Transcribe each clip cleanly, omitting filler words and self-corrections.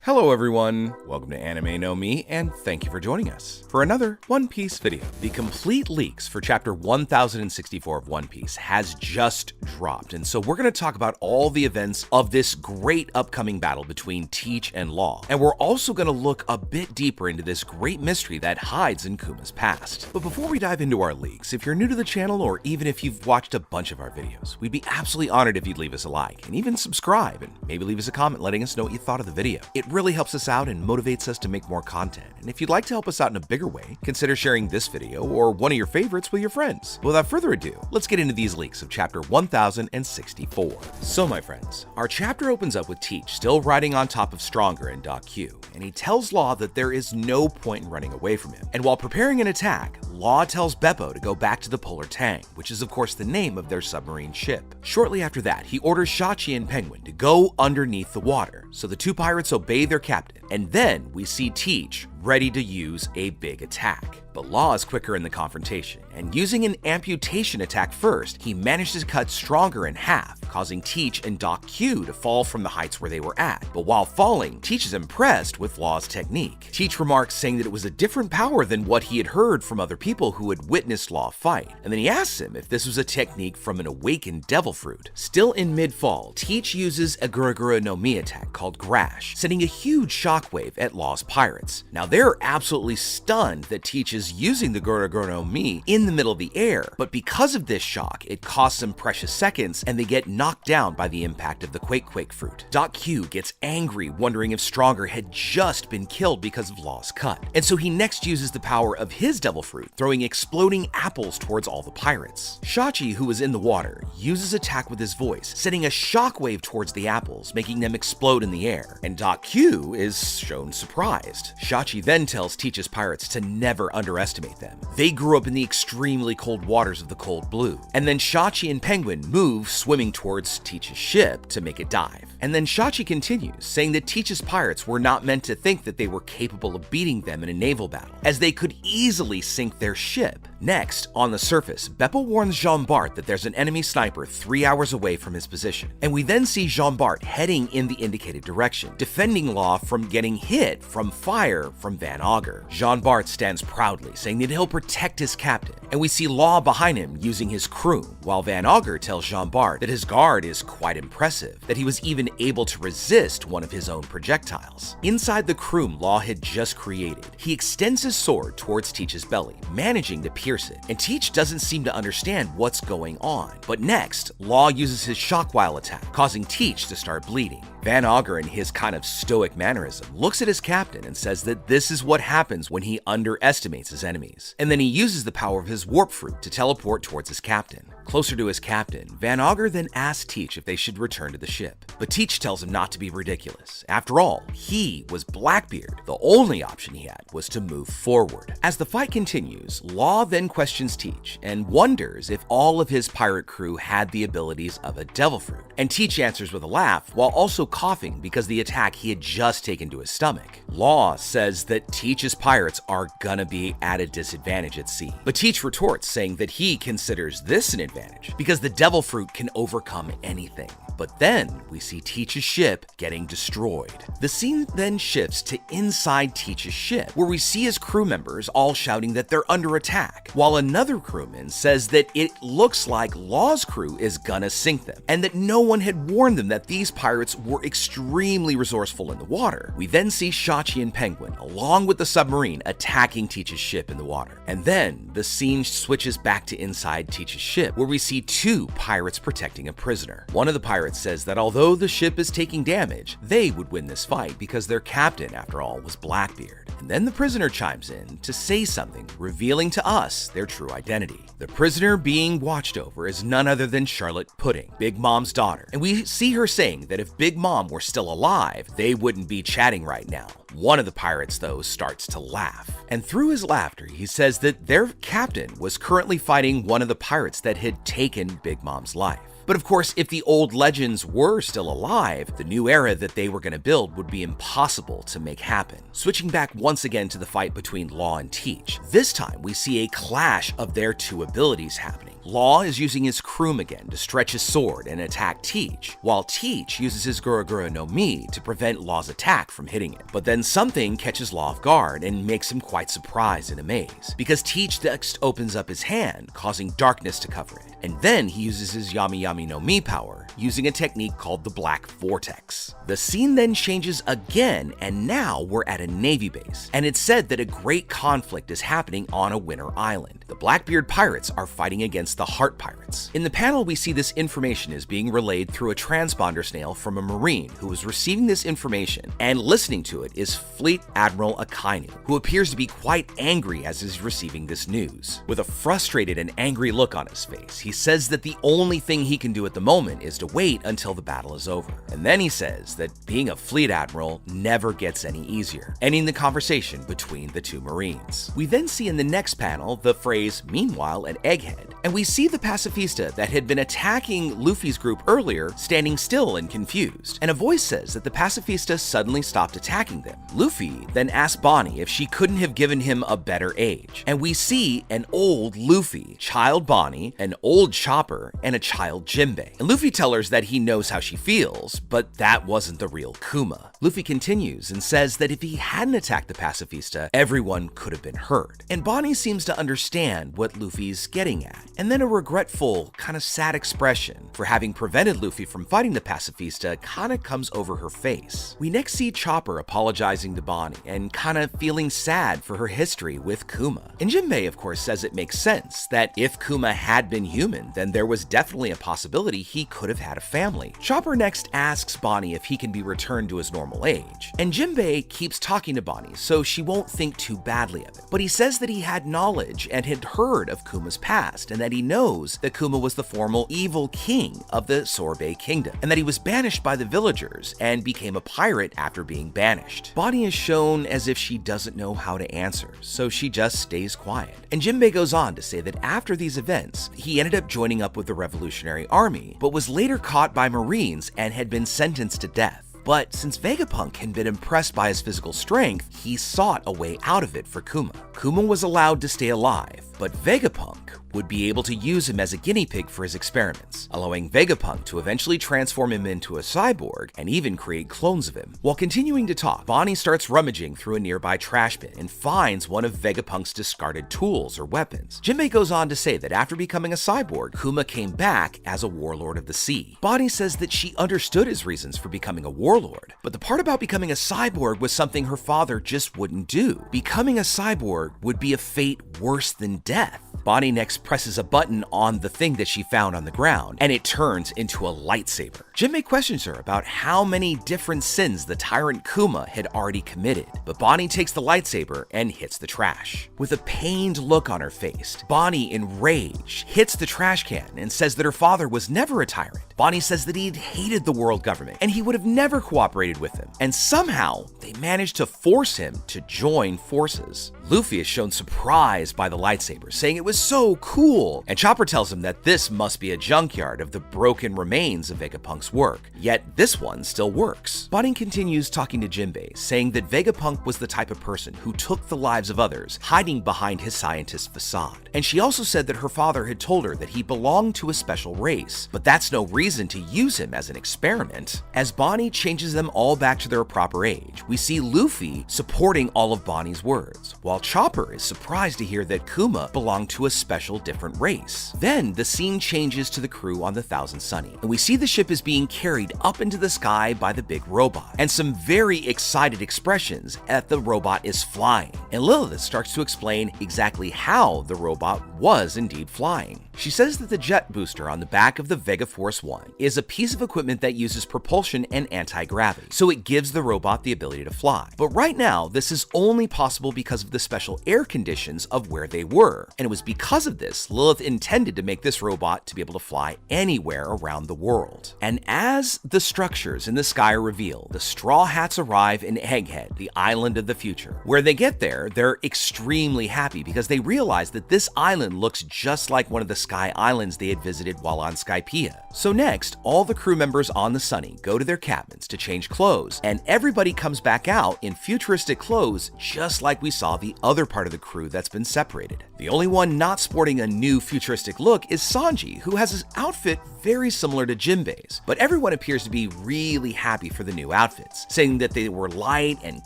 Hello everyone, welcome to Anime No Me, and thank you for joining us for another One Piece video. The complete leaks for chapter 1064 of One Piece has just dropped, and so we're going to talk about all the events of this great upcoming battle between Teach and Law, and we're also going to look a bit deeper into this great mystery that hides in Kuma's past. But before we dive into our leaks, if you're new to the channel or even if you've watched a bunch of our videos, we'd be absolutely honored if you'd leave us a like and even subscribe and maybe leave us a comment letting us know what you thought of the video. It really helps us out and motivates us to make more content. And if you'd like to help us out in a bigger way, consider sharing this video or one of your favorites with your friends. But without further ado, let's get into these leaks of chapter 1064. So my friends, our chapter opens up with Teach still riding on top of Stronger and Doc Q, and he tells Law that there is no point in running away from him. And while preparing an attack, Law tells Beppo to go back to the Polar Tang, which is of course the name of their submarine ship. Shortly after that, he orders Shachi and Penguin to go underneath the water, so the two pirates obey their captain, and then we see Teach ready to use a big attack. But Law is quicker in the confrontation, and using an amputation attack first, he manages to cut Stronger in half, causing Teach and Doc Q to fall from the heights where they were at. But while falling, Teach is impressed with Law's technique. Teach remarks saying that it was a different power than what he had heard from other people who had witnessed Law fight, and then he asks him if this was a technique from an awakened devil fruit. Still in mid-fall, Teach uses a animenomi attack called Grash, sending a huge shockwave at Law's pirates. Now they're absolutely stunned that Teach is using the animenomi in the middle of the air, but because of this shock, it costs them precious seconds and they get knocked down by the impact of the Quake fruit. Doc Q gets angry, wondering if Stronger had just been killed because of Law's cut, and so he next uses the power of his devil fruit, throwing exploding apples towards all the pirates. Shachi, who is in the water, uses attack with his voice, sending a shockwave towards the apples, making them explode in the air, and Doc Q is shown surprised. Shachi then tells Teach's pirates to never underestimate them. They grew up in the extremely cold waters of the Cold Blue. And then Shachi and Penguin move swimming towards Teach's ship to make it dive. And then Shachi continues, saying that Teach's pirates were not meant to think that they were capable of beating them in a naval battle, as they could easily sink their ship. Next, on the surface, Beppo warns Jean Bart that there's an enemy sniper 3 hours away from his position. And we then see Jean Bart heading in the indicated direction, defending Law from getting hit from fire from Van Augur. Jean Bart stands proudly, saying that he'll protect his captain, and we see Law behind him using his crew, while Van Augur tells Jean Bart that his guard is quite impressive, that he was even able to resist one of his own projectiles. Inside the croom Law had just created, he extends his sword towards Teach's belly, managing to pierce it, and Teach doesn't seem to understand what's going on. But next, Law uses his shockwile attack, causing Teach to start bleeding. Van Augur, in his kind of stoic mannerism, looks at his captain and says that this is what happens when he underestimates his enemies. And then he uses the power of his warp fruit to teleport towards his captain. Closer to his captain, Van Augur then asks Teach if they should return to the ship. But Teach tells him not to be ridiculous. After all, he was Blackbeard. The only option he had was to move forward. As the fight continues, Law then questions Teach and wonders if all of his pirate crew had the abilities of a devil fruit. And Teach answers with a laugh while also coughing because the attack he had just taken to his stomach. Law says that Teach's pirates are gonna be at a disadvantage at sea. But Teach retorts, saying that he considers this an advantage because the devil fruit can overcome anything. But then we see Teach's ship getting destroyed. The scene then shifts to inside Teach's ship, where we see his crew members all shouting that they're under attack, while another crewman says that it looks like Law's crew is gonna sink them, and that no one had warned them that these pirates were extremely resourceful in the water. We then see Shachi and Penguin, along with the submarine, attacking Teach's ship in the water. And then the scene switches back to inside Teach's ship, where we see two pirates protecting a prisoner. One of the pirates says that although the ship is taking damage, they would win this fight because their captain, after all, was Blackbeard. And then the prisoner chimes in to say something, revealing to us their true identity. The prisoner being watched over is none other than Charlotte Pudding, Big Mom's daughter. And we see her saying that if Big Mom were still alive, they wouldn't be chatting right now. One of the pirates, though, starts to laugh. And through his laughter, he says that their captain was currently fighting one of the pirates that had taken Big Mom's life. But of course, if the old legends were still alive, the new era that they were going to build would be impossible to make happen. Switching back once again to the fight between Law and Teach, this time we see a clash of their two abilities happening. Law is using his Kroom again to stretch his sword and attack Teach, while Teach uses his Gura no Mi to prevent Law's attack from hitting him. But then something catches Law off guard and makes him quite surprised and amazed, because Teach next opens up his hand, causing darkness to cover it. And then he uses his Yami no Mi power, using a technique called the Black Vortex. The scene then changes again, and now we're at a Navy base, and it's said that a great conflict is happening on a winter island. The Blackbeard pirates are fighting against the Heart pirates. In the panel, we see this information is being relayed through a transponder snail from a Marine who is receiving this information, and listening to it is Fleet Admiral Akainu, who appears to be quite angry as he's receiving this news. With a frustrated and angry look on his face, he says that the only thing he can do at the moment is to wait until the battle is over. And then he says that being a fleet admiral never gets any easier, ending the conversation between the two Marines. We then see in the next panel the phrase "meanwhile" at Egghead, and we see the pacifista that had been attacking Luffy's group earlier standing still and confused, and a voice says that the pacifista suddenly stopped attacking them. Luffy then asks Bonnie if she couldn't have given him a better age, and we see an old Luffy, child Bonnie, an old Chopper, and a child Jinbei. And Luffy tells her that he knows how she feels, but that wasn't the real Kuma. Luffy continues and says that if he hadn't attacked the pacifista, everyone could have been hurt. And Bonnie seems to understand what Luffy's getting at. And then a regretful, kind of sad expression for having prevented Luffy from fighting the pacifista kind of comes over her face. We next see Chopper apologizing to Bonnie and kind of feeling sad for her history with Kuma. And Jinbei, of course, says it makes sense that if Kuma had been human, then there was definitely a possibility he could have had a family. Chopper next asks Bonnie if he can be returned to his normal age, and Jinbei keeps talking to Bonnie so she won't think too badly of it. But he says that he had knowledge and had heard of Kuma's past, and that he knows that Kuma was the former evil king of the Sorbet Kingdom, and that he was banished by the villagers and became a pirate after being banished. Bonnie is shown as if she doesn't know how to answer, so she just stays quiet. And Jinbei goes on to say that after these events, he ended up joining up with the Revolutionary Army, but was later caught by Marines and had been sentenced to death. But since Vegapunk had been impressed by his physical strength, he sought a way out of it for Kuma. Kuma was allowed to stay alive, but Vegapunk would be able to use him as a guinea pig for his experiments, allowing Vegapunk to eventually transform him into a cyborg and even create clones of him. While continuing to talk, Bonnie starts rummaging through a nearby trash bin and finds one of Vegapunk's discarded tools or weapons. Jinbei goes on to say that after becoming a cyborg, Kuma came back as a warlord of the sea. Bonnie says that she understood his reasons for becoming a warlord, but the part about becoming a cyborg was something her father just wouldn't do. Becoming a cyborg would be a fate worse than death. Bonnie next presses a button on the thing that she found on the ground, and it turns into a lightsaber. Jinbei questions her about how many different sins the tyrant Kuma had already committed, but Bonnie takes the lightsaber and hits the trash. With a pained look on her face, Bonnie, in rage, hits the trash can and says that her father was never a tyrant. Bonnie says that he'd hated the world government and he would have never cooperated with them, and somehow they managed to force him to join forces. Luffy is shown surprised by the lightsaber, saying it was so cool, and Chopper tells him that this must be a junkyard of the broken remains of Vegapunk's work, yet this one still works. Bonnie continues talking to Jinbei, saying that Vegapunk was the type of person who took the lives of others, hiding behind his scientist facade. And she also said that her father had told her that he belonged to a special race, but that's no reason to use him as an experiment. As Bonnie changes them all back to their proper age, we see Luffy supporting all of Bonnie's words, while Chopper is surprised to hear that Kuma belonged to a special different race. Then the scene changes to the crew on the Thousand Sunny, and we see the ship is being carried up into the sky by the big robot, and some very excited expressions that the robot is flying. And Lilith starts to explain exactly how the robot was indeed flying. She says that the jet booster on the back of the Vega Force 1 is a piece of equipment that uses propulsion and anti-gravity, so it gives the robot the ability to fly. But right now, this is only possible because of the special air conditions of where they were, and it was because of this Lilith intended to make this robot to be able to fly anywhere around the world. And as the structures in the sky are revealed, the Straw Hats arrive in Egghead, the island of the future. Where they get there, there, they're extremely happy because they realize that this island looks just like one of the Sky Islands they had visited while on Skypiea. So next, all the crew members on the Sunny go to their cabins to change clothes, and everybody comes back out in futuristic clothes just like we saw the other part of the crew that's been separated. The only one not sporting a new futuristic look is Sanji, who has his outfit very similar to Jinbei's, but everyone appears to be really happy for the new outfits, saying that they were light and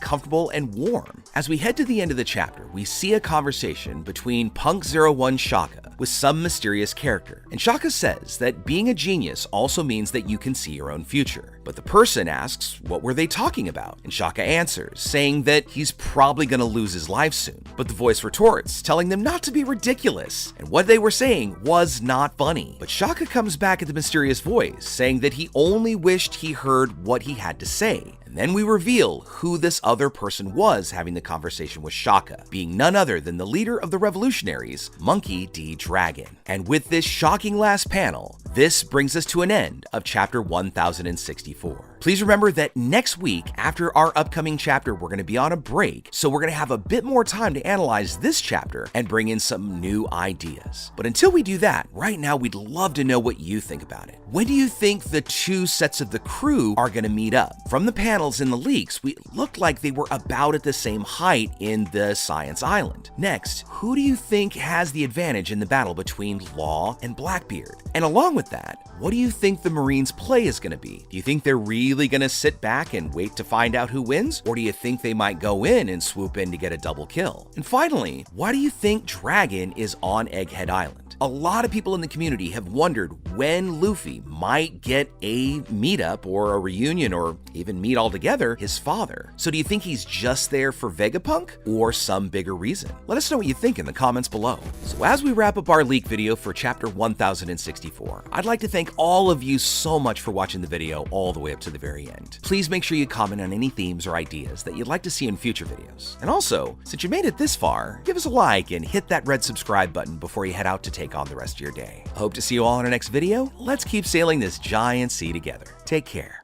comfortable and warm. As we head to the end of the chapter, we see a conversation between Punk 01 Shaka with some mysterious character, and Shaka says that being a genius also means that you can see your own future. But the person asks what were they talking about, and Shaka answers, saying that he's probably gonna lose his life soon. But the voice retorts, telling them not to be ridiculous, and what they were saying was not funny. But Shaka comes back at the mysterious voice, saying that he only wished he heard what he had to say. And then we reveal who this other person was having the conversation with Shaka, being none other than the leader of the revolutionaries, Monkey D. Dragon. And with this shocking last panel, this brings us to an end of chapter 1064. Please remember that next week, after our upcoming chapter, we're going to be on a break, so we're going to have a bit more time to analyze this chapter and bring in some new ideas. But until we do that, right now we'd love to know what you think about it. When do you think the two sets of the crew are going to meet up? From the panels in the leaks, we looked like they were about at the same height in the Science Island. Next, who do you think has the advantage in the battle between Law and Blackbeard? And along with that, what do you think the Marines' play is going to be? Do you think they're really going to sit back and wait to find out who wins? Or do you think they might go in and swoop in to get a double kill? And finally, why do you think Dragon is on Egghead Island? A lot of people in the community have wondered when Luffy might get a meetup or a reunion or even meet altogether his father. So do you think he's just there for Vegapunk or some bigger reason? Let us know what you think in the comments below. So as we wrap up our leak video for chapter 1064, I'd like to thank all of you so much for watching the video all the way up to the very end. Please make sure you comment on any themes or ideas that you'd like to see in future videos. And also, since you made it this far, give us a like and hit that red subscribe button before you head out to take on the rest of your day. Hope to see you all in our next video. Let's keep sailing this giant sea together. Take care.